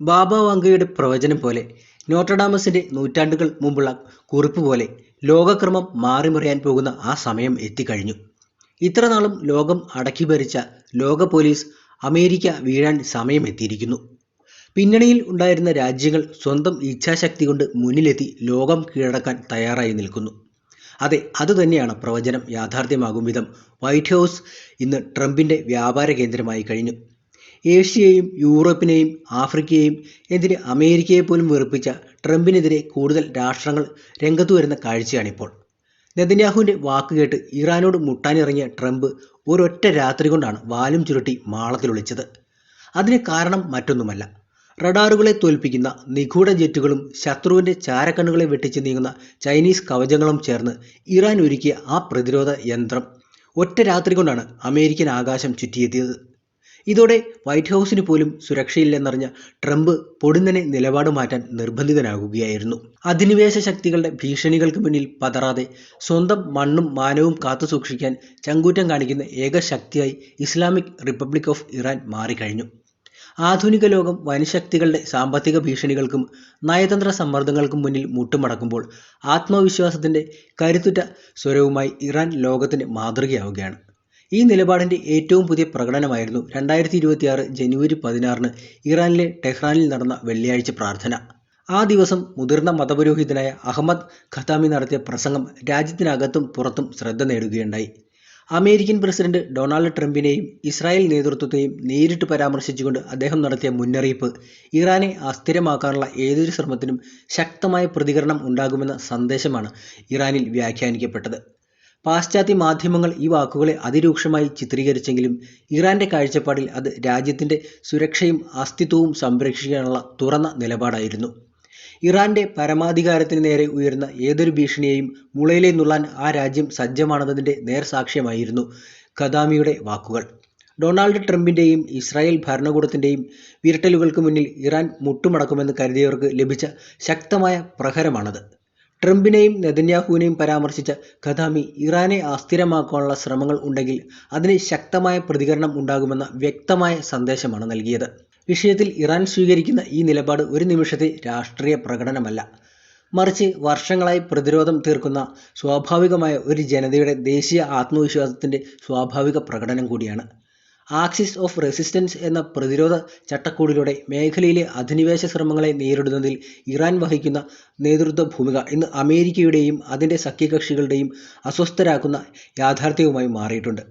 ബാബ വാങ്കയുടെ പ്രവചനം പോലെ, നോട്രഡാമസിന്റെ നൂറ്റാണ്ടുകൾ മുമ്പുള്ള കുറിപ്പ് പോലെ ലോകക്രമം മാറിമറിയാൻ പോകുന്ന ആ സമയം എത്തിക്കഴിഞ്ഞു. ഇത്രനാളും ലോകം അടക്കി ഭരിച്ച ലോക പോലീസ് അമേരിക്ക വീഴാൻ സമയമെത്തിയിരിക്കുന്നു. പിന്നണിയിൽ ഉണ്ടായിരുന്ന രാജ്യങ്ങൾ സ്വന്തം ഇച്ഛാശക്തി കൊണ്ട് മുന്നിലെത്തി ലോകം കീഴടക്കാൻ തയ്യാറായി നിൽക്കുന്നു. അതെ, അതുതന്നെയാണ് പ്രവചനം യാഥാർത്ഥ്യമാകും വിധം വൈറ്റ് ഹൗസ് ഇന്ന് ട്രംപിന്റെ വ്യാപാര കേന്ദ്രമായി കഴിഞ്ഞു. ഏഷ്യയെയും യൂറോപ്പിനെയും ആഫ്രിക്കയെയും എന്തിന് അമേരിക്കയെ പോലും വെറുപ്പിച്ച ട്രംപിനെതിരെ കൂടുതൽ രാഷ്ട്രങ്ങൾ രംഗത്തു വരുന്ന കാഴ്ചയാണിപ്പോൾ. നെതന്യാഹുവിൻ്റെ വാക്കുകേട്ട് ഇറാനോട് മുട്ടാനിറങ്ങിയ ട്രംപ് ഒരൊറ്റ രാത്രി കൊണ്ടാണ് വാലും ചുരുട്ടി മാളത്തിലൊളിച്ചത്. അതിന് കാരണം മറ്റൊന്നുമല്ല, റഡാറുകളെ തോൽപ്പിക്കുന്ന നിഗൂഢ ജെറ്റുകളും ശത്രുവിൻ്റെ ചാരക്കണ്ണുകളെ വെട്ടിച്ച് നീങ്ങുന്ന ചൈനീസ് കവചങ്ങളും ചേർന്ന് ഇറാൻ ഒരുക്കിയ ആ പ്രതിരോധ യന്ത്രം ഒറ്റ രാത്രി കൊണ്ടാണ് അമേരിക്കൻ ആകാശം ചുറ്റിയെത്തിയത്. ഇതോടെ വൈറ്റ് ഹൗസിന് പോലും സുരക്ഷയില്ലെന്നറിഞ്ഞ ട്രംപ് പൊടുന്നനെ നിലപാട് മാറ്റാൻ നിർബന്ധിതനാകുകയായിരുന്നു. അധിനിവേശ ശക്തികളുടെ ഭീഷണികൾക്ക് മുന്നിൽ പതറാതെ സ്വന്തം മണ്ണും മാനവും കാത്തുസൂക്ഷിക്കാൻ ചങ്കൂറ്റം കാണിക്കുന്ന ഏക ശക്തിയായി ഇസ്ലാമിക് റിപ്പബ്ലിക് ഓഫ് ഇറാൻ മാറിക്കഴിഞ്ഞു. ആധുനിക ലോകം വൻശക്തികളുടെ സാമ്പത്തിക ഭീഷണികൾക്കും നയതന്ത്ര സമ്മർദ്ദങ്ങൾക്കും മുന്നിൽ മുട്ടുമടക്കുമ്പോൾ ആത്മവിശ്വാസത്തിൻ്റെ കരുത്തുറ്റ സ്വരവുമായി ഇറാൻ ലോകത്തിന് മാതൃകയാവുകയാണ്. ഈ നിലപാടിൻ്റെ ഏറ്റവും പുതിയ പ്രകടനമായിരുന്നു 2026 ജനുവരി 16 ഇറാനിലെ ടെഹ്റാനിൽ നടന്ന വെള്ളിയാഴ്ച പ്രാർത്ഥന. ആ ദിവസം മുതിർന്ന മതപുരോഹിതനായ അഹമ്മദ് ഖതാമി നടത്തിയ പ്രസംഗം രാജ്യത്തിനകത്തും പുറത്തും ശ്രദ്ധ നേടുകയുണ്ടായി. അമേരിക്കൻ പ്രസിഡന്റ് ഡൊണാൾഡ് ട്രംപിനെയും ഇസ്രായേൽ നേതൃത്വത്തെയും നേരിട്ട് പരാമർശിച്ചുകൊണ്ട് അദ്ദേഹം നടത്തിയ മുന്നറിയിപ്പ് ഇറാനെ അസ്ഥിരമാക്കാനുള്ള ഏതൊരു ശ്രമത്തിനും ശക്തമായ പ്രതികരണം ഉണ്ടാകുമെന്ന സന്ദേശമാണ് ഇറാനിൽ വ്യാഖ്യാനിക്കപ്പെട്ടത്. പാശ്ചാത്യ മാധ്യമങ്ങൾ ഈ വാക്കുകളെ അതിരൂക്ഷമായി ചിത്രീകരിച്ചെങ്കിലും ഇറാന്റെ കാഴ്ചപ്പാടിൽ അത് രാജ്യത്തിൻ്റെ സുരക്ഷയും അസ്തിത്വവും സംരക്ഷിക്കാനുള്ള തുറന്ന നിലപാടായിരുന്നു. ഇറാന്റെ പരമാധികാരത്തിന് നേരെ ഉയരുന്ന ഏതൊരു ഭീഷണിയെയും മുളയിലെ നുള്ളാൻ ആ രാജ്യം സജ്ജമാണെന്നതിൻ്റെ നേർസാക്ഷ്യമായിരുന്നു ഖതാമിയുടെ വാക്കുകൾ. ഡൊണാൾഡ് ട്രംപിൻ്റെയും ഇസ്രായേൽ ഭരണകൂടത്തിൻ്റെയും വിരട്ടലുകൾക്ക് മുന്നിൽ ഇറാൻ മുട്ടുമടക്കുമെന്ന് കരുതിയവർക്ക് ലഭിച്ച ശക്തമായ പ്രഹരമാണത്. ട്രംപിനെയും നെതന്യാഹുവിനെയും പരാമർശിച്ച ഖതാമി ഇറാനെ അസ്ഥിരമാക്കാനുള്ള ശ്രമങ്ങൾ ഉണ്ടെങ്കിൽ അതിന് ശക്തമായ പ്രതികരണം ഉണ്ടാകുമെന്ന വ്യക്തമായ സന്ദേശമാണ് നൽകിയത്. വിഷയത്തിൽ ഇറാൻ സ്വീകരിക്കുന്ന ഈ നിലപാട് ഒരു നിമിഷത്തെ രാഷ്ട്രീയ പ്രകടനമല്ല, മറിച്ച് വർഷങ്ങളായി പ്രതിരോധം തീർക്കുന്ന സ്വാഭാവികമായ ഒരു ജനതയുടെ ദേശീയ ആത്മവിശ്വാസത്തിൻ്റെ സ്വാഭാവിക പ്രകടനം കൂടിയാണ്. ആക്സിസ് ഓഫ് റെസിസ്റ്റൻസ് എന്ന പ്രതിരോധ ചട്ടക്കൂടിലൂടെ മേഖലയിലെ അധിനിവേശ ശ്രമങ്ങളെ നേരിടുന്നതിൽ ഇറാൻ വഹിക്കുന്ന നേതൃത്വ ഭൂമിക ഇന്ന് അമേരിക്കയുടെയും അതിൻ്റെ സഖ്യകക്ഷികളുടെയും അസ്വസ്ഥരാക്കുന്ന യാഥാർത്ഥ്യവുമായി മാറിയിട്ടുണ്ട്.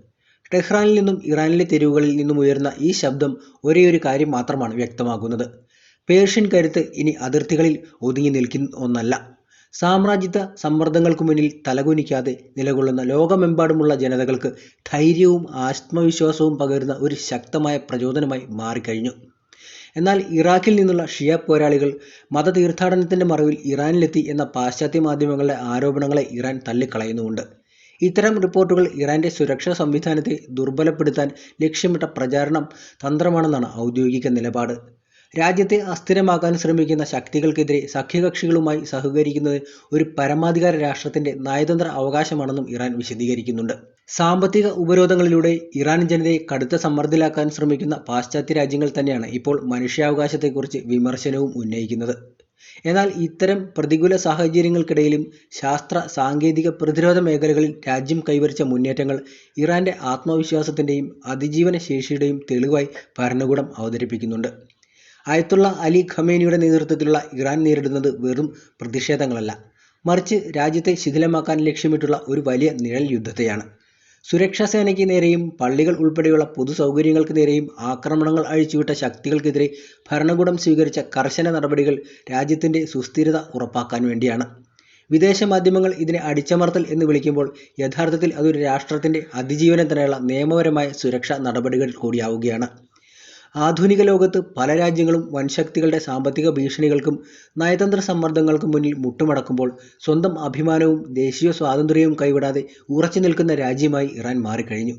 ടെഹ്റാനിൽ നിന്നും ഇറാനിലെ തെരുവുകളിൽ നിന്നും ഉയർന്ന ഈ ശബ്ദം ഒരേയൊരു കാര്യം മാത്രമാണ് വ്യക്തമാക്കുന്നത്: പേർഷ്യൻ കരുത്ത് ഇനി അതിർത്തികളിൽ ഒതുങ്ങി നിൽക്കുന്ന ഒന്നല്ല. സാമ്രാജ്യത്വ സമ്മർദ്ദങ്ങൾക്ക് മുന്നിൽ തലകുനിക്കാതെ നിലകൊള്ളുന്ന ലോകമെമ്പാടുമുള്ള ജനതകൾക്ക് ധൈര്യവും ആത്മവിശ്വാസവും പകരുന്ന ഒരു ശക്തമായ പ്രചോദനമായി മാറിക്കഴിഞ്ഞു. എന്നാൽ ഇറാഖിൽ നിന്നുള്ള ഷിയ പോരാളികൾ മതതീർത്ഥാടനത്തിൻ്റെ മറവിൽ ഇറാനിലെത്തി എന്ന പാശ്ചാത്യ മാധ്യമങ്ങളുടെ ആരോപണങ്ങളെ ഇറാൻ തള്ളിക്കളയുന്നുമുണ്ട്. ഇത്തരം റിപ്പോർട്ടുകൾ ഇറാന്റെ സുരക്ഷാ സംവിധാനത്തെ ദുർബലപ്പെടുത്താൻ ലക്ഷ്യമിട്ട പ്രചാരണ തന്ത്രമാണെന്നാണ് ഔദ്യോഗിക നിലപാട്. രാജ്യത്തെ അസ്ഥിരമാക്കാൻ ശ്രമിക്കുന്ന ശക്തികൾക്കെതിരെ സഖ്യകക്ഷികളുമായി സഹകരിക്കുന്നത് ഒരു പരമാധികാര രാഷ്ട്രത്തിൻ്റെ നയതന്ത്ര അവകാശമാണെന്നും ഇറാൻ വിശദീകരിക്കുന്നുണ്ട്. സാമ്പത്തിക ഉപരോധങ്ങളിലൂടെ ഇറാൻ ജനതയെ കടുത്ത സമ്മർദ്ദത്തിലാക്കാൻ ശ്രമിക്കുന്ന പാശ്ചാത്യ രാജ്യങ്ങൾ തന്നെയാണ് ഇപ്പോൾ മനുഷ്യാവകാശത്തെക്കുറിച്ച് വിമർശനവും ഉന്നയിക്കുന്നത്. എന്നാൽ ഇത്തരം പ്രതികൂല സാഹചര്യങ്ങൾക്കിടയിലും ശാസ്ത്ര സാങ്കേതിക പ്രതിരോധ മേഖലകളിൽ രാജ്യം കൈവരിച്ച മുന്നേറ്റങ്ങൾ ഇറാന്റെ ആത്മവിശ്വാസത്തിൻ്റെയും അതിജീവന ശേഷിയുടെയും തെളിവായി ഭരണകൂടം അവതരിപ്പിക്കുന്നുണ്ട്. അയത്തുള്ള അലി ഖമേനിയുടെ നേതൃത്വത്തിലുള്ള ഇറാൻ നേരിടുന്നത് വെറും പ്രതിഷേധങ്ങളല്ല, മറിച്ച് രാജ്യത്തെ ശിഥിലമാക്കാൻ ലക്ഷ്യമിട്ടുള്ള ഒരു വലിയ നിഴൽ യുദ്ധത്തെയാണ്. സുരക്ഷാ സേനയ്ക്ക് നേരെയും പള്ളികൾ ഉൾപ്പെടെയുള്ള പൊതു സൗകര്യങ്ങൾക്ക് നേരെയും ആക്രമണങ്ങൾ അഴിച്ചുവിട്ട ശക്തികൾക്കെതിരെ ഭരണകൂടം സ്വീകരിച്ച കർശന നടപടികൾ രാജ്യത്തിൻ്റെ സുസ്ഥിരത ഉറപ്പാക്കാൻ വേണ്ടിയാണ്. വിദേശ മാധ്യമങ്ങൾ ഇതിനെ അടിച്ചമർത്തൽ എന്ന് വിളിക്കുമ്പോൾ യഥാർത്ഥത്തിൽ അതൊരു രാഷ്ട്രത്തിൻ്റെ അതിജീവനത്തിനായുള്ള നിയമപരമായ സുരക്ഷാ നടപടികൾ കൂടിയാവുകയാണ്. ആധുനിക ലോകത്ത് പല രാജ്യങ്ങളും വൻശക്തികളുടെ സാമ്പത്തിക ഭീഷണികൾക്കും നയതന്ത്ര സമ്മർദ്ദങ്ങൾക്കും മുന്നിൽ മുട്ടുമടക്കുമ്പോൾ സ്വന്തം അഭിമാനവും ദേശീയ സ്വാതന്ത്ര്യവും കൈവിടാതെ ഉറച്ചു നിൽക്കുന്ന രാജ്യമായി ഇറാൻ മാറിക്കഴിഞ്ഞു.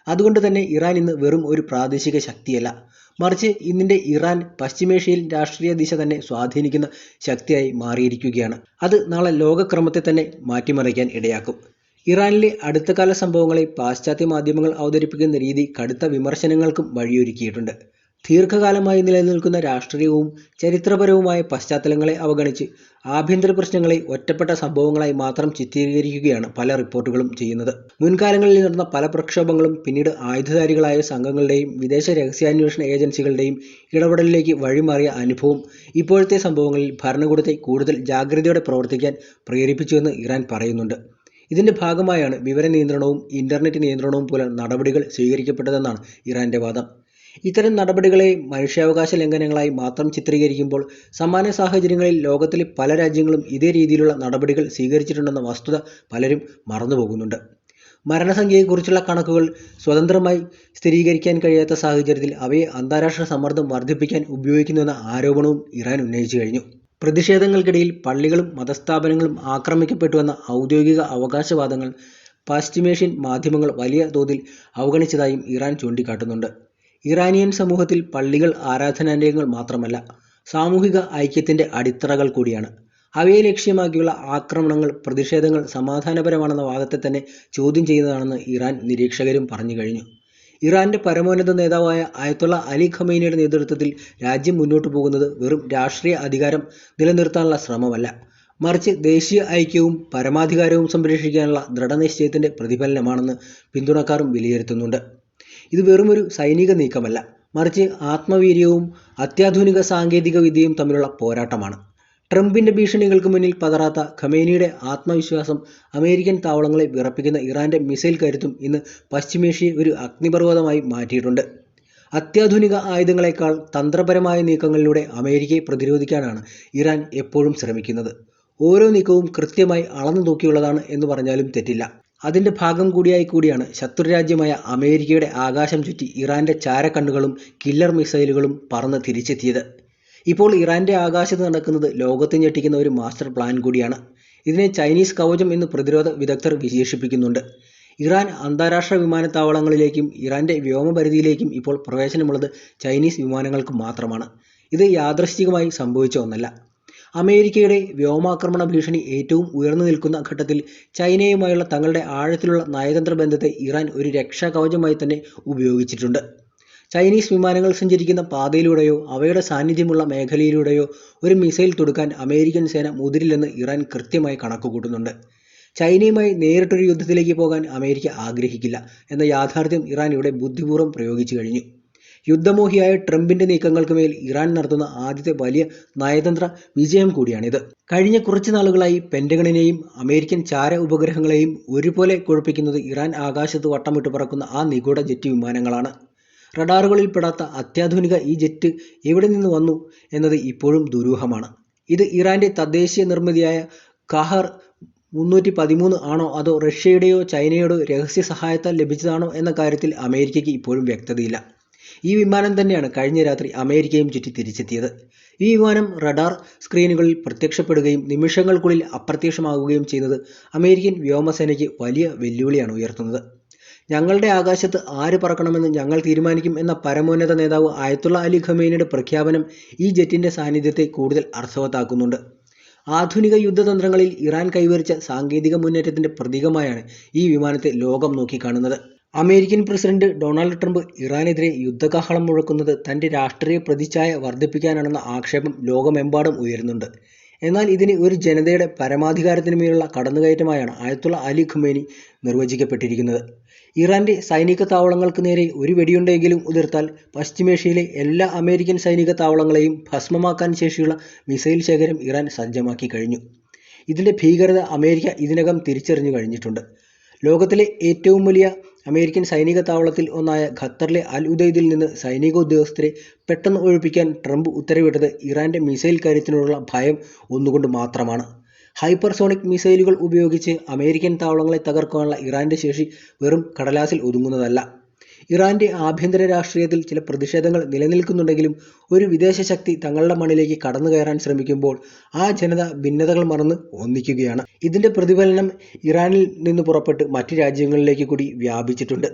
അതുകൊണ്ട് തന്നെ ഇറാൻ ഇന്ന് വെറും ഒരു പ്രാദേശിക ശക്തിയല്ല, മറിച്ച് ഇന്നിൻ്റെ ഇറാൻ പശ്ചിമേഷ്യയിൽ രാഷ്ട്രീയ ദിശ തന്നെ സ്വാധീനിക്കുന്ന ശക്തിയായി മാറിയിരിക്കുകയാണ്. അത് നാളെ ലോകക്രമത്തെ തന്നെ മാറ്റിമറിക്കാൻ ഇടയാക്കും. ഇറാനിലെ അടുത്തകാല സംഭവങ്ങളെ പാശ്ചാത്യ മാധ്യമങ്ങൾ അവതരിപ്പിക്കുന്ന രീതി കടുത്ത വിമർശനങ്ങൾക്കും വഴിയൊരുക്കിയിട്ടുണ്ട്. ദീർഘകാലമായി നിലനിൽക്കുന്ന രാഷ്ട്രീയവും ചരിത്രപരവുമായ പശ്ചാത്തലങ്ങളെ അവഗണിച്ച് ആഭ്യന്തര പ്രശ്നങ്ങളെ ഒറ്റപ്പെട്ട സംഭവങ്ങളായി മാത്രം ചിത്രീകരിക്കുകയാണ് പല റിപ്പോർട്ടുകളും ചെയ്യുന്നത്. മുൻകാലങ്ങളിൽ നടന്ന പല പ്രക്ഷോഭങ്ങളും പിന്നീട് ആയുധധാരികളായ സംഘങ്ങളുടെയും വിദേശ രഹസ്യാന്വേഷണ ഏജൻസികളുടെയും ഇടപെടലിലേക്ക് വഴിമാറിയ അനുഭവം ഇപ്പോഴത്തെ സംഭവങ്ങളിൽ ഭരണകൂടത്തെ കൂടുതൽ ജാഗ്രതയോടെ പ്രവർത്തിക്കാൻ പ്രേരിപ്പിച്ചുവെന്ന് ഇറാൻ പറയുന്നുണ്ട്. ഇതിന്റെ ഭാഗമായാണ് വിവര നിയന്ത്രണവും ഇന്റർനെറ്റ് നിയന്ത്രണവും പോലെ നടപടികൾ സ്വീകരിക്കപ്പെട്ടതെന്നാണ് ഇറാന്റെ വാദം. ഇത്തരം നടപടികളെ മനുഷ്യാവകാശ ലംഘനങ്ങളായി മാത്രം ചിത്രീകരിക്കുമ്പോൾ സമാന സാഹചര്യങ്ങളിൽ ലോകത്തിലെ പല രാജ്യങ്ങളും ഇതേ രീതിയിലുള്ള നടപടികൾ സ്വീകരിച്ചിട്ടുണ്ടെന്ന വസ്തുത പലരും മറന്നുപോകുന്നുണ്ട്. മരണസംഖ്യയെക്കുറിച്ചുള്ള കണക്കുകൾ സ്വതന്ത്രമായി സ്ഥിരീകരിക്കാൻ കഴിയാത്ത സാഹചര്യത്തിൽ അവയെ അന്താരാഷ്ട്ര സമ്മർദ്ദം വർദ്ധിപ്പിക്കാൻ ഉപയോഗിക്കുന്നുവെന്ന ആരോപണവും ഇറാൻ ഉന്നയിച്ചു കഴിഞ്ഞു. പ്രതിഷേധങ്ങൾക്കിടയിൽ പള്ളികളും മതസ്ഥാപനങ്ങളും ആക്രമിക്കപ്പെട്ടുവെന്ന ഔദ്യോഗിക അവകാശവാദങ്ങൾ പശ്ചിമേഷ്യൻ മാധ്യമങ്ങൾ വലിയ തോതിൽ അവഗണിച്ചതായും ഇറാൻ ചൂണ്ടിക്കാട്ടുന്നുണ്ട്. ഇറാനിയൻ സമൂഹത്തിൽ പള്ളികൾ ആരാധനാലയങ്ങൾ മാത്രമല്ല, സാമൂഹിക ഐക്യത്തിന്റെ അടിത്തറകൾ കൂടിയാണ്. അവയെ ലക്ഷ്യമാക്കിയുള്ള ആക്രമണങ്ങൾ, പ്രതിഷേധങ്ങൾ സമാധാനപരമാണെന്ന വാദത്തെ തന്നെ ചോദ്യം ചെയ്യുന്നതാണെന്ന് ഇറാൻ നിരീക്ഷകരും പറഞ്ഞു കഴിഞ്ഞു. ഇറാന്റെ പരമോന്നത നേതാവായ അയത്തുള്ള അലി ഖമൈനിയുടെ നേതൃത്വത്തിൽ രാജ്യം മുന്നോട്ടു പോകുന്നത് വെറും രാഷ്ട്രീയ അധികാരം നിലനിർത്താനുള്ള ശ്രമമല്ല, മറിച്ച് ദേശീയ ഐക്യവും പരമാധികാരവും സംരക്ഷിക്കാനുള്ള ദൃഢനിശ്ചയത്തിന്റെ പ്രതിഫലനമാണെന്ന് പിന്തുണക്കാരും വിലയിരുത്തുന്നുണ്ട്. ഇത് വെറുമൊരു സൈനിക നീക്കമല്ല, മറിച്ച് ആത്മവീര്യവും അത്യാധുനിക സാങ്കേതിക വിദ്യയും തമ്മിലുള്ള പോരാട്ടമാണ്. ട്രംപിന്റെ ഭീഷണികൾക്ക് മുന്നിൽ പതറാത്ത ഖമേനിയുടെ ആത്മവിശ്വാസം അമേരിക്കൻ താവളങ്ങളെ വിറപ്പിക്കുന്ന ഇറാന്റെ മിസൈൽ കരുത്തും ഇന്ന് പശ്ചിമേഷ്യയെ ഒരു അഗ്നിപർവ്വതമായി മാറ്റിയിട്ടുണ്ട്. അത്യാധുനിക ആയുധങ്ങളെക്കാൾ തന്ത്രപരമായ നീക്കങ്ങളിലൂടെ അമേരിക്കയെ പ്രതിരോധിക്കാനാണ് ഇറാൻ എപ്പോഴും ശ്രമിക്കുന്നത്. ഓരോ നീക്കവും കൃത്യമായി അളന്നു നോക്കിയുള്ളതാണ് എന്ന് പറഞ്ഞാലും തെറ്റില്ല. അതിന്റെ ഭാഗം കൂടിയാണ് ശത്രുരാജ്യമായ അമേരിക്കയുടെ ആകാശം ചുറ്റി ഇറാന്റെ ചാരക്കണ്ണുകളും കില്ലർ മിസൈലുകളും പറന്ന് തിരിച്ചെത്തിയത്. ഇപ്പോൾ ഇറാന്റെ ആകാശത്ത് നടക്കുന്നത് ലോകത്തെ ഞെട്ടിക്കുന്ന ഒരു മാസ്റ്റർ പ്ലാൻ കൂടിയാണ്. ഇതിനെ ചൈനീസ് കവചം എന്ന് പ്രതിരോധ വിദഗ്ധർ വിശേഷിപ്പിക്കുന്നുണ്ട്. ഇറാൻ അന്താരാഷ്ട്ര വിമാനത്താവളങ്ങളിലേക്കും ഇറാന്റെ വ്യോമപരിധിയിലേക്കും ഇപ്പോൾ പ്രവേശനമുള്ളത് ചൈനീസ് വിമാനങ്ങൾക്ക് മാത്രമാണ്. ഇത് യാദൃശ്ചികമായി സംഭവിച്ച ഒന്നല്ല. അമേരിക്കയുടെ വ്യോമാക്രമണ ഭീഷണി ഏറ്റവും ഉയർന്നു നിൽക്കുന്ന ഘട്ടത്തിൽ ചൈനയുമായുള്ള തങ്ങളുടെ ആഴത്തിലുള്ള നയതന്ത്ര ബന്ധത്തെ ഇറാൻ ഒരു രക്ഷാകവചമായി തന്നെ ഉപയോഗിച്ചിട്ടുണ്ട്. ചൈനീസ് വിമാനങ്ങൾ സഞ്ചരിക്കുന്ന പാതയിലൂടെയോ അവയുടെ സാന്നിധ്യമുള്ള മേഖലയിലൂടെയോ ഒരു മിസൈൽ തൊടുക്കാൻ അമേരിക്കൻ സേന മുതിരില്ലെന്ന് ഇറാൻ കൃത്യമായി കണക്കുകൂട്ടുന്നുണ്ട്. ചൈനയുമായി നേരിട്ടൊരു യുദ്ധത്തിലേക്ക് പോകാൻ അമേരിക്ക ആഗ്രഹിക്കില്ല എന്ന യാഥാർത്ഥ്യം ഇറാൻ ഇവിടെ ബുദ്ധിപൂർവ്വം പ്രയോഗിച്ചു കഴിഞ്ഞു. യുദ്ധമോഹിയായ ട്രംപിന്റെ നീക്കങ്ങൾക്ക് മേൽ ഇറാൻ നടത്തുന്ന ആദ്യത്തെ വലിയ നയതന്ത്ര വിജയം കൂടിയാണിത്. കഴിഞ്ഞ കുറച്ചു നാളുകളായി പെന്റഗണിനെയും അമേരിക്കൻ ചാര ഉപഗ്രഹങ്ങളെയും ഒരുപോലെ കുഴപ്പിക്കുന്നത് ഇറാൻ ആകാശത്ത് വട്ടമിട്ട് പറക്കുന്ന ആ നിഗൂഢ ജെറ്റ് വിമാനങ്ങളാണ്. റഡാറുകളിൽ പെടാത്ത അത്യാധുനിക ഈ ജെറ്റ് എവിടെ നിന്ന് വന്നു എന്നത് ഇപ്പോഴും ദുരൂഹമാണ്. ഇത് ഇറാന്റെ തദ്ദേശീയ നിർമ്മിതിയായ കാഹർ 313 ആണോ അതോ റഷ്യയുടെയോ ചൈനയുടെയോ രഹസ്യ സഹായത്താൽ ലഭിച്ചതാണോ എന്ന കാര്യത്തിൽ അമേരിക്കയ്ക്ക് ഇപ്പോഴും വ്യക്തതയില്ല. ഈ വിമാനം തന്നെയാണ് കഴിഞ്ഞ രാത്രി അമേരിക്കയും ചുറ്റി തിരിച്ചെത്തിയത്. ഈ വിമാനം റഡാർ സ്ക്രീനുകളിൽ പ്രത്യക്ഷപ്പെടുകയും നിമിഷങ്ങൾക്കുള്ളിൽ അപ്രത്യക്ഷമാകുകയും ചെയ്യുന്നത് അമേരിക്കൻ വ്യോമസേനയ്ക്ക് വലിയ വെല്ലുവിളിയാണ് ഉയർത്തുന്നത്. ഞങ്ങളുടെ ആകാശത്ത് ആര് പറക്കണമെന്ന് ഞങ്ങൾ തീരുമാനിക്കും എന്ന പരമോന്നത നേതാവ് അയത്തുള്ള അലി ഖമേനിയുടെ പ്രഖ്യാപനം ഈ ജെറ്റിന്റെ സാന്നിധ്യത്തെ കൂടുതൽ അർത്ഥവത്താക്കുന്നുണ്ട്. ആധുനിക യുദ്ധതന്ത്രങ്ങളിൽ ഇറാൻ കൈവരിച്ച സാങ്കേതിക മുന്നേറ്റത്തിന്റെ പ്രതീകമായാണ് ഈ വിമാനത്തെ ലോകം നോക്കിക്കാണുന്നത്. അമേരിക്കൻ പ്രസിഡന്റ് ഡൊണാൾഡ് ട്രംപ് ഇറാനെതിരെ യുദ്ധകാഹളം മുഴക്കുന്നത് തന്റെ രാഷ്ട്രീയ പ്രതിച്ഛായ വർദ്ധിപ്പിക്കാനാണെന്ന ആക്ഷേപം ലോകമെമ്പാടും ഉയരുന്നുണ്ട്. എന്നാൽ ഇതിന് ഒരു ജനതയുടെ പരമാധികാരത്തിന് മേലുള്ള കടന്നുകയറ്റമായാണ് അയത്തുള്ള അലി ഖമേനി നിർവചിക്കപ്പെട്ടിരിക്കുന്നത്. ഇറാന്റെ സൈനിക താവളങ്ങൾക്ക് നേരെ ഒരു വെടിയുണ്ടെങ്കിലും ഉതിർത്താൽ പശ്ചിമേഷ്യയിലെ എല്ലാ അമേരിക്കൻ സൈനിക താവളങ്ങളെയും ഭസ്മമാക്കാൻ ശേഷിയുള്ള മിസൈൽ ശേഖരം ഇറാൻ സജ്ജമാക്കി കഴിഞ്ഞു. ഇതിന്റെ ഭീകരത അമേരിക്ക ഇതിനകം തിരിച്ചറിഞ്ഞു കഴിഞ്ഞിട്ടുണ്ട്. ലോകത്തിലെ ഏറ്റവും വലിയ അമേരിക്കൻ സൈനിക താവളത്തിൽ ഒന്നായ ഖത്തറിലെ അൽ ഉദൈദിൽ നിന്ന് സൈനിക ഉദ്യോഗസ്ഥരെ പെട്ടെന്ന് ഒഴിപ്പിക്കാൻ ട്രംപ് ഉത്തരവിട്ടത് ഇറാന്റെ മിസൈൽ കരുത്തിനോടുള്ള ഭയം ഒന്നുകൊണ്ട് മാത്രമാണ്. ഹൈപ്പർസോണിക് മിസൈലുകൾ ഉപയോഗിച്ച് അമേരിക്കൻ താവളങ്ങളെ തകർക്കാനുള്ള ഇറാന്റെ ശേഷി വെറും കടലാസിൽ ഒതുങ്ങുന്നതല്ല. ഇറാന്റെ ആഭ്യന്തര രാഷ്ട്രീയത്തിൽ ചില പ്രതിഷേധങ്ങൾ നിലനിൽക്കുന്നുണ്ടെങ്കിലും ഒരു വിദേശ ശക്തി തങ്ങളുടെ മണ്ണിലേക്ക് കടന്നു കയറാൻ ശ്രമിക്കുമ്പോൾ ആ ജനത ഭിന്നതകൾ മറന്ന് ഒന്നിക്കുകയാണ്. ഇതിന്റെ പ്രതിഫലനം ഇറാനിൽ നിന്ന് പുറപ്പെട്ട് മറ്റ് രാജ്യങ്ങളിലേക്ക് കൂടി വ്യാപിച്ചിട്ടുണ്ട്.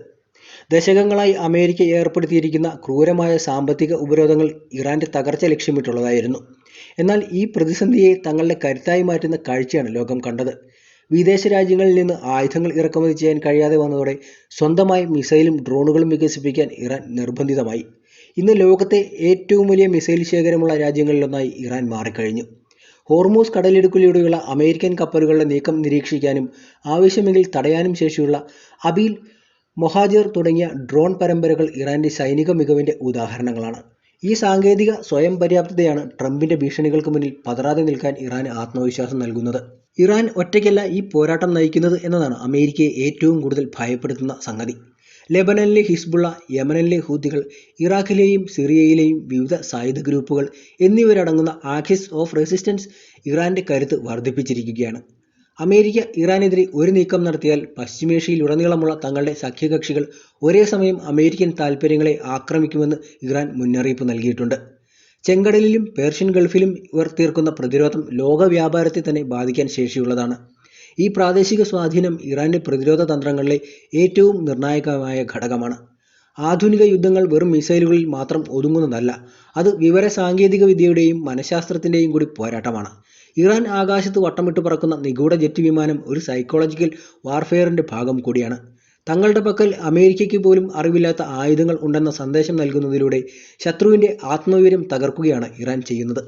ദശകങ്ങളായി അമേരിക്ക ഏർപ്പെടുത്തിയിരിക്കുന്ന ക്രൂരമായ സാമ്പത്തിക ഉപരോധങ്ങൾ ഇറാന്റെ തകർച്ച ലക്ഷ്യമിട്ടുള്ളതായിരുന്നു. എന്നാൽ ഈ പ്രതിസന്ധിയെ തങ്ങളുടെ കരുത്തായി മാറ്റുന്ന കാഴ്ചയാണ് ലോകം കണ്ടത്. വിദേശ രാജ്യങ്ങളിൽ നിന്ന് ആയുധങ്ങൾ ഇറക്കുമതി ചെയ്യാൻ കഴിയാതെ വന്നതോടെ സ്വന്തമായി മിസൈലും ഡ്രോണുകളും വികസിപ്പിക്കാൻ ഇറാൻ നിർബന്ധിതമായി. ഇന്ന് ലോകത്തെ ഏറ്റവും വലിയ മിസൈൽ ശേഖരമുള്ള രാജ്യങ്ങളിലൊന്നായി ഇറാൻ മാറിക്കഴിഞ്ഞു. ഹോർമൂസ് കടലിടുക്കിലൂടെയുള്ള അമേരിക്കൻ കപ്പലുകളുടെ നീക്കം നിരീക്ഷിക്കാനും ആവശ്യമെങ്കിൽ തടയാനും ശേഷിയുള്ള അബീൽ, മൊഹാജിർ തുടങ്ങിയ ഡ്രോൺ പരമ്പരകൾ ഇറാന്റെ സൈനിക മികവിന്റെ ഉദാഹരണങ്ങളാണ്. ഈ സാങ്കേതിക സ്വയം പര്യാപ്തതയാണ് ട്രംപിന്റെ ഭീഷണികൾക്ക് മുന്നിൽ പതറാതെ നിൽക്കാൻ ഇറാന് ആത്മവിശ്വാസം നൽകുന്നത്. ഇറാൻ ഒറ്റയ്ക്കല്ല ഈ പോരാട്ടം നയിക്കുന്നത് എന്നതാണ് അമേരിക്കയെ ഏറ്റവും കൂടുതൽ ഭയപ്പെടുത്തുന്ന സംഗതി. ലെബനനിലെ ഹിസ്ബുള്ള, യമനിലെ ഹൂതികൾ, ഇറാഖിലെയും സിറിയയിലെയും വിവിധ സായുധ ഗ്രൂപ്പുകൾ എന്നിവരടങ്ങുന്ന ആക്സിസ് ഓഫ് റെസിസ്റ്റൻസ് ഇറാന്റെ കരുത്ത് വർദ്ധിപ്പിച്ചിരിക്കുകയാണ്. അമേരിക്ക ഇറാനെതിരെ ഒരു നീക്കം നടത്തിയാൽ പശ്ചിമേഷ്യയിലുടനീളമുള്ള തങ്ങളുടെ സഖ്യകക്ഷികൾ ഒരേ സമയം അമേരിക്കൻ താൽപ്പര്യങ്ങളെ ആക്രമിക്കുമെന്ന് ഇറാൻ മുന്നറിയിപ്പ് നൽകിയിട്ടുണ്ട്. ചെങ്കടലിലും പേർഷ്യൻ ഗൾഫിലും ഇവർ തീർക്കുന്ന പ്രതിരോധം ലോക വ്യാപാരത്തെ തന്നെ ബാധിക്കാൻ ശേഷിയുള്ളതാണ്. ഈ പ്രാദേശിക സ്വാധീനം ഇറാന്റെ പ്രതിരോധ തന്ത്രങ്ങളിലെ ഏറ്റവും നിർണായകമായ ഘടകമാണ്. ആധുനിക യുദ്ധങ്ങൾ വെറും മിസൈലുകളിൽ മാത്രം ഒതുങ്ങുന്നതല്ല, അത് വിവര സാങ്കേതിക വിദ്യയുടെയും മനഃശാസ്ത്രത്തിൻ്റെയും കൂടി പോരാട്ടമാണ്. ഇറാൻ ആകാശത്ത് വട്ടമിട്ട് പറക്കുന്ന നിഗൂഢ ജെറ്റ് വിമാനം ഒരു സൈക്കോളജിക്കൽ വാർഫെയറിന്റെ ഭാഗം കൂടിയാണ്. തങ്ങളുടെ പക്കൽ അമേരിക്കയ്ക്ക് പോലും അറിവില്ലാത്ത ആയുധങ്ങൾ ഉണ്ടെന്ന സന്ദേശം നൽകുന്നതിലൂടെ ശത്രുവിന്റെ ആത്മവീര്യം തകർക്കുകയാണ് ഇറാൻ ചെയ്യുന്നത്.